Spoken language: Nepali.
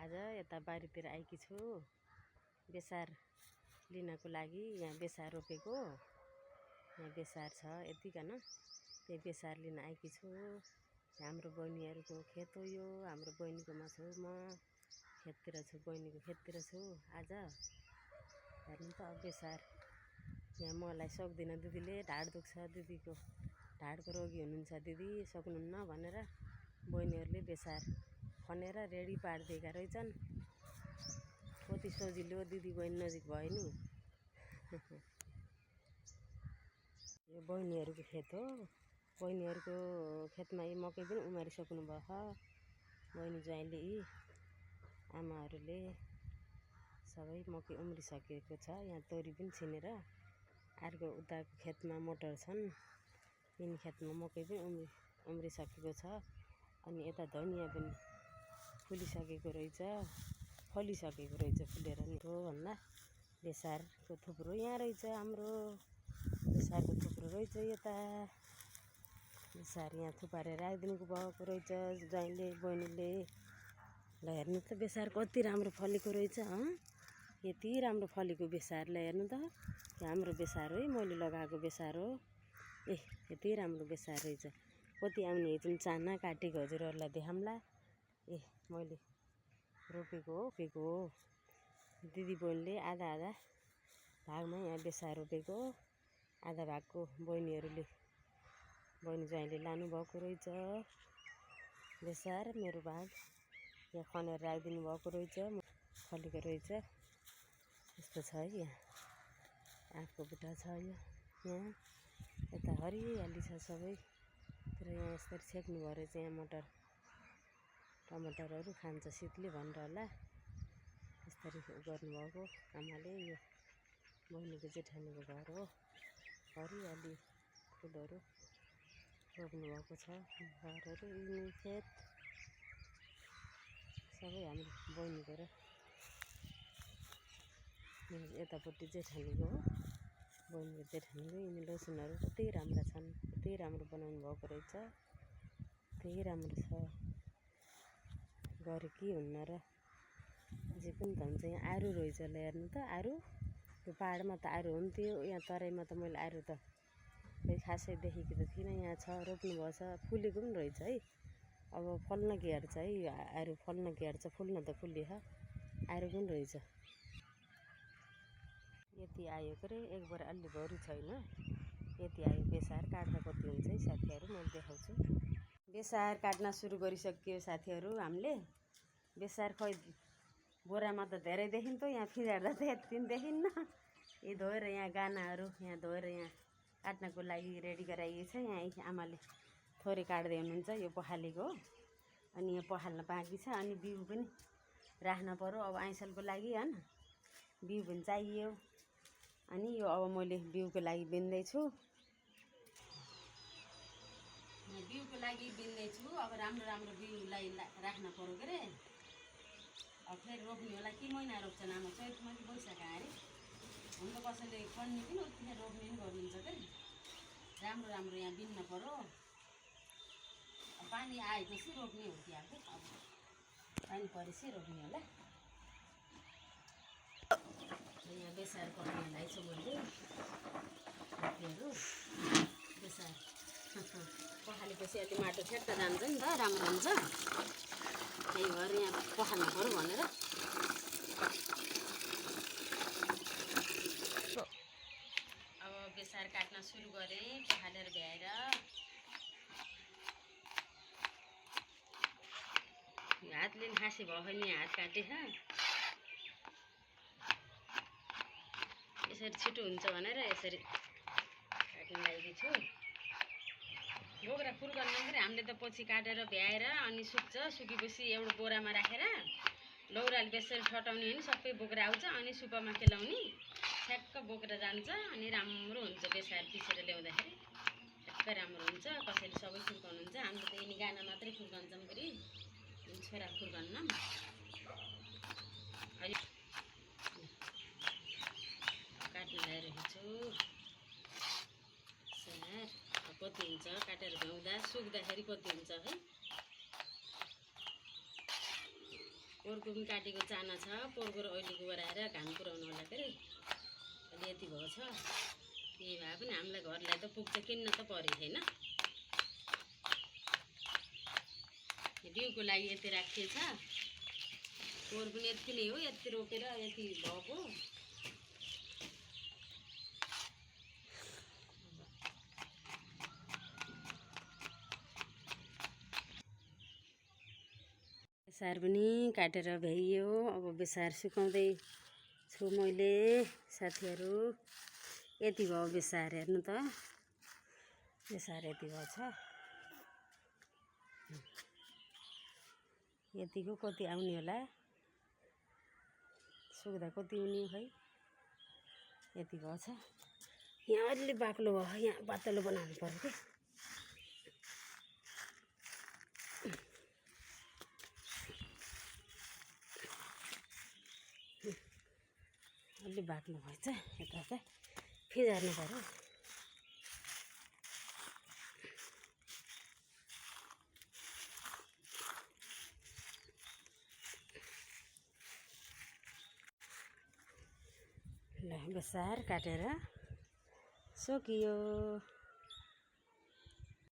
आज यता बारीतिर आएकी छु बेसार लिनको लागि। यहाँ बेसार रोपेको, यहाँ बेसार छ यतिकन, त्यही बेसार लिन आएकी छु। हाम्रो बहिनीहरूको खेत हो यो, हाम्रो बहिनीकोमा छु म, खेततिर छु, बहिनीको खेततिर छु आज। हेर्नु त बेसार यहाँ मलाई सक्दिनँ, दिदीले ढाड दुख्छ, दिदीको ढाडको रोगी हुनुहुन्छ दिदी, सक्नुहुन्न भनेर बहिनीहरूले बेसार खनेर रेडी पारिदिएका रहेछन्। कति सजिलो दिदी बहिनी नजिक भयो नि। यो बहिनीहरूको खेत हो, बहिनीहरूको खेतमा यी मकै पनि उमारिसक्नु भयो। बहिनी ज्वाइँले यी आमाहरूले सबै मकै उम्रिसकेको छ। यहाँ तोरी पनि छिनेर अर्को उताको खेतमा मटर छन्, यिनी खेतमा मकै पनि उम्रिसकेको छ। अनि यता धनियाँ पनि फुलिसकेको रहेछ, फलिसकेको रहेछ, फुलेर नि हो भन्दा। बेसारको थुप्रो यहाँ रहेछ, हाम्रो बेसारको थुप्रो रहेछ। यता बेसार यहाँ थुपारेर राखिदिनुको भएको रहेछ ज्वाइँले बहिनीले। ल हेर्नु त बेसार कति राम्रो फलेको रहेछ। यति राम्रो फलेको बेसार, ल हेर्नु त, यो हाम्रो बेसार हो, मैले लगाएको बेसार हो। यति राम्रो बेसार रहेछ। कति आउने हेर्छन्, चाना काटेको हजुरहरूलाई देखाउँला। मैले रोपेको हो, दिदी बहिनीले आधा आधा भागमा यहाँ बेसार रोपेको, आधा भागको बहिनीहरूले, बहिनी ज्वाइँले लानुभएको रहेछ बेसार। मेरो भाग यहाँ खनेर राखिदिनु भएको रहेछ, फलेको रहेछ। यस्तो छ है, यहाँ आँपको बुट्टा छ यो, यहाँ यता हरियाली छ सबै। तर यहाँ यसरी छेक्नु भयो रहेछ, यहाँ मटर टमाटरहरू खान्छ शीतले भनेर होला यसरी गर्नुभएको आमाले। यो बहिनीको जेठानीको घर हो, हरियाली फुलहरू रोप्नुभएको छ, घरहरू, यिनी खेत सबै हाम्रो बहिनीको र यतापट्टि जेठानीको हो, बहिनीको जेठानीको। यिनी लसुनहरू कति राम्रा छन्, कति राम्रो बनाउनु भएको रहेछ, त्यही राम्रो छ। गरे के हुन्न र, जे पनि त हुन्छ। यहाँ आरु रहेछ, ल हेर्नु त, आरु त्यो पाहाडमा त आरु हुन्थ्यो, यहाँ तराईमा त मैले आरु त खै खासै देखेको त थिइनँ। यहाँ छ, रोप्नुभएको छ, फुलेको पनि रहेछ है। अब फल्न के आँट्छ है, यो आरु फल्न के आँट्छ, फुल्न त फुल्यो, आरु पनि रहेछ। यति आयो के अरे, एक बार अलि भरि छैन, यति आयो। बेसार काट्दा कति हुन्छ है साथीहरू, मैले देखाउँछु। बेसार काट्न सुरु गरिसक्यो साथीहरू हामीले। बेसार खै बोरामा त धेरै देखिन्थ्यो, यहाँ फिजाड्दा त यति पनि देखिन्न। यी धोएर यहाँ गानाहरू यहाँ धोएर यहाँ काट्नको लागि रेडी गराइएको छ। यहाँ आमाले थोरै काट्दै हुनुहुन्छ, यो पखालेको हो। अनि यो पखाल्न बाँकी छ, अनि बिउ पनि राख्न पर्यो अब आइँसलको लागि, होइन, बिउ पनि चाहियो। अनि यो अब मैले बिउको लागि बिन्दैछु, बिउको लागि बिन्दैछु। अब राम्रो राम्रो बिउलाई राख्न पर्यो के अरे। अब फेरि रोप्ने होला, के महिना रोप्छन् आमा, चैतमा कि वैशाख अरे। हुन त कसैले खन्ने पनि उतिखेर रोप्ने पनि गर्नुहुन्छ के। राम्रो राम्रो यहाँ बिन्न पर्यो। पानी आएपछि रोप्ने हो कि अब पानी परेपछि रोप्ने होला। यहाँ बेसार पकाउनलाई छु मैले, बेसार पखालेपछि अलि माटो ठ्याक्क जान्छ नि त, राम्रो हुन्छ। त्यही भएर यहाँ पखाल्नु पऱ्यो भनेर। अब बेसार काट्न सुरु गरेँ, पखालेर भ्याएर। हातले खासै भयो नि, हात काटेछ। यसरी छिटो हुन्छ भनेर यसरी काट्न लागेको छु। बोक्रा फुर्कन नखेरि हामीले त पछि काटेर भ्याएर अनि सुक्छ, सुकेपछि एउटा बोरामा राखेर लौराले बेसरी ठटाउने होइन, सबै बोक्रा आउँछ। अनि सुपमा खेलाउने, ठ्याक्क बोकेर जान्छ। अनि राम्रो हुन्छ बेसार पिसेर ल्याउँदाखेरि, ठ्याक्क राम्रो हुन्छ। कसैले सबै फुर्काउनुहुन्छ, हामीले त यिनी गाना मात्रै फुर्काउँछौँ, फेरि छोरा फुर्काउन्न। काट्न ल्याइरहेको छु बेसार। कति हुन्छ काटेर भ्याउँदा, सुक्दाखेरि कति हुन्छ है। पोहोरको पनि काटेको चाना छ, पोहोरको र अहिलेको गराएर घाम पुऱ्याउनु होला के अरे। अहिले यति भएको छ, त्यही भए पनि हामीलाई घरलाई त पुग्छ, किन्न त पऱ्यो होइन। बिउको लागि यति राखिएछ, पोहोर पनि यति नै हो, यति रोपेर यति भएको। बेसार पनि काटेर भ्याइयो, अब बेसार सुकाउँदै छु मैले साथीहरू। यति भयो बेसार, हेर्नु त बेसार यति भएको छ। यतिको कति आउने होला, सुक्दा कति हुने खै। यति भएको छ। यहाँ अलि बाक्लो भयो, यहाँ पातलो बनाउनु पर्यो कि। अलि बाक्लो भएछ, यता चाहिँ फिजार्नु पर्यो। ल बेसार काटेर सकियो।